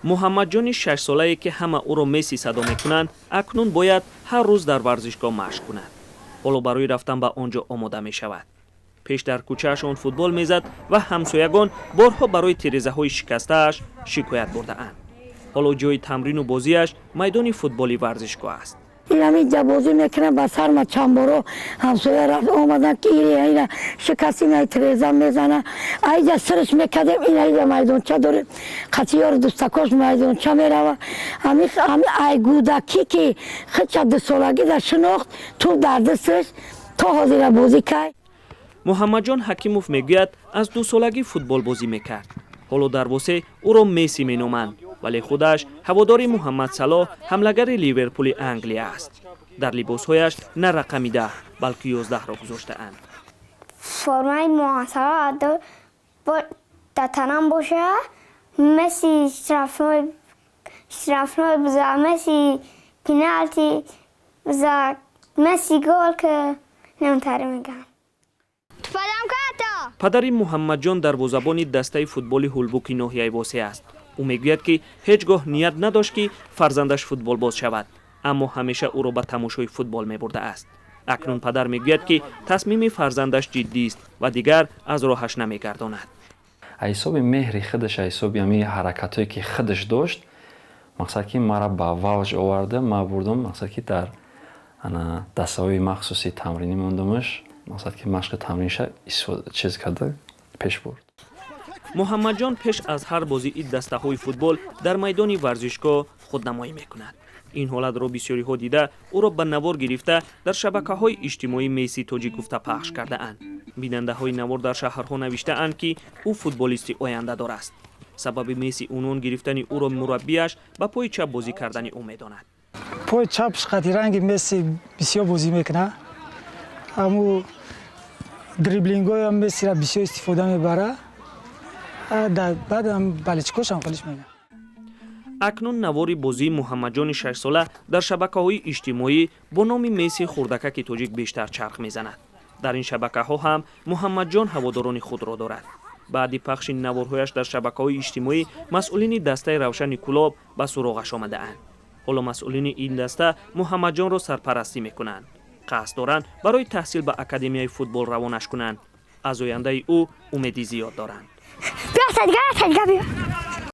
муҳаммаҷони 6 солае ки ҳама ӯро месси садо мекунанд акнун бояд ҳар рӯз дар варзишгоҳ машқ кунад. ҳоло барои рафтан ба он ҷо омода мешавад. пеш дар кӯчаашон футбол мезад ва ҳамсоягон борҳо барои тирезаҳои шикастааш шикоят бурдаанд. ҳоло ҷои тамрину бозиаш майдони футболи варзишгоҳ аст. اینجا بازی میکنه با سر ما چند بارو همسایه رفت آمدن که اینا شکستی نه تریزا میزنه اینجا سرش میکردیم اینجا میدون چه داره خطیار دوستکاش میدون چه میروه همی ای گودکی که خیلی دو سالگی در شناخت تو در دستش تا حاضر بازی کرد. муҳаммаҷон ҳакимов мегӯяд аз 2 солагӣ футбол бозӣ мекард. ҳоло дар босе ӯро месси меноманд, вале худаш ҳаводори муҳаммад салоҳ ҳамлагари ливерпули англия аст. дар либосҳояш на рақами 10 балки 11-ро гузоштаанд. формаи муҳасаба дар танам боша, месси штрафной бизад, месси пеналти бизад, месси гол ки намтаре мегам. падари муҳаммаҷон дарвозабони дастаи футболи ҳулбуки ноҳияи восе аст. ӯ мегӯяд ки ҳеҷ гоҳ ният надошт ки фарзандаш футболбоз шавад, аммо ҳамеша ӯро ба тамошои футбол мебурдааст. акнун падар мегӯяд ки тасмими фарзандаш ҷиддист ва дигар аз роҳаш намегардонад. ҳисоби меҳри худаш, ҳисоби ҳамин ҳаракатҳое ки худаш дошт, мақсад ки мара ба вавҷ оварда, ма бурдам мақсад ки дар дастаҳои махсуси тамринӣ мондамаш, мақсад ки машқи тамринша чиз карда пеш бурд. муҳаммаҷон пеш аз ҳар бозии дастаҳои футбол дар майдони варзишгоҳ худнамоӣ мекунад. ин ҳолатро бисёриҳо дида ӯро ба навор гирифта дар шабакаҳои иҷтимоӣ месси тоҷик гуфта пахш кардаанд. бинандаҳои навор дар шаҳрҳо навиштаанд ки ӯ футболисти ояндадор аст. сабаби месси унвон гирифтани ӯро мураббияш ба пои чап бозӣ кардани ӯ медонад. пои чапш хатиранги месси бисёр бозӣ мекунад. аммо дриблингҳои мессиро бисёр истифода мебара. баъдам баличкошам қилиш мегам. акнун навори бозии муҳаммаҷони 6 сола дар шабакаҳои иҷтимоӣ бо номи месси хурдакаки тоҷик бештар чарх мезанад. дар ин шабакаҳо ҳам муҳаммаҷон ҳаводорони худро дорад. баъди пахши наворҳояш дар шабакаҳои иҷтимоӣ масъулини дастаи равшани кулоб ба суроғаш омадаанд. ҳоло масъулини ин даста муҳаммаҷонро сарпарастӣ мекунанд. қасд доранд барои таҳсил ба академияи футбол равонаш кунанд. аз ояндаи ӯ умеди зиёд доранд.